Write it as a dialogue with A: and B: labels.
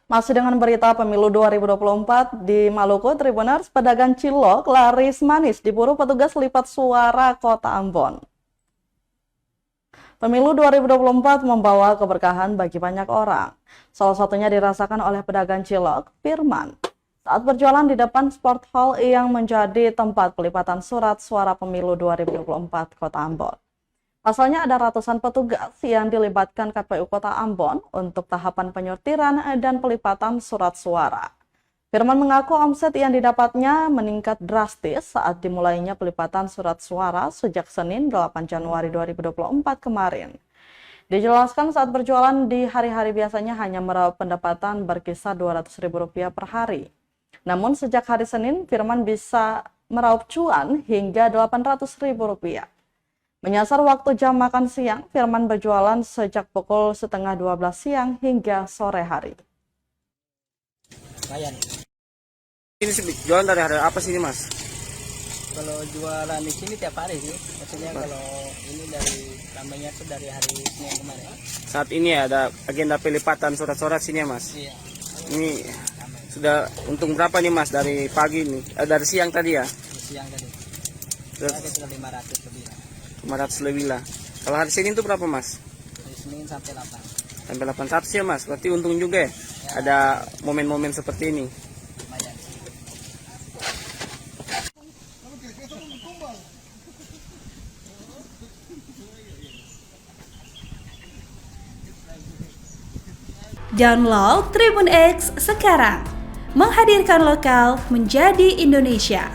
A: Masih dengan berita pemilu 2024 di Maluku, Tribuners, pedagang cilok laris manis diburu petugas lipat suara Kota Ambon. Pemilu 2024 membawa keberkahan bagi banyak orang. Salah satunya dirasakan oleh pedagang cilok, Firman, saat berjualan di depan Sport Hall yang menjadi tempat pelipatan surat suara pemilu 2024 Kota Ambon. Pasalnya ada ratusan petugas yang dilibatkan KPU Kota Ambon untuk tahapan penyortiran dan pelipatan surat suara. Firman mengaku omset yang didapatnya meningkat drastis saat dimulainya pelipatan surat suara sejak Senin 8 Januari 2024 kemarin. Dijelaskan saat berjualan di hari-hari biasanya hanya meraup pendapatan berkisar Rp200.000 per hari. Namun sejak hari Senin, Firman bisa meraup cuan hingga Rp800.000. Menyasar waktu jam makan siang, Firman berjualan sejak pukul 11:30 siang hingga sore hari.
B: Lumayan.
C: Ini jualan dari hari apa sih ini, Mas?
B: Kalau jualan di sini tiap hari sih. Maksudnya kalau ini dari tambahnya tuh dari hari Senin kemarin.
C: Saat ini ya ada agenda pelipatan surat-surat sini ya, Mas?
B: Iya.
C: Ini sudah untung berapa nih, Mas, dari pagi nih? Dari siang tadi ya?
B: Di siang tadi.
C: Terus
B: Ada sudah 500 lebih.
C: 500 lebih lah. Kalau hari Senin itu berapa, Mas?
B: Dari Senin sampai 8.
C: Sampai 800 ya, Mas. Berarti untung juga ya? Ada momen-momen seperti ini.
B: Lumayan.
D: Download Tribun X sekarang, menghadirkan lokal menjadi Indonesia.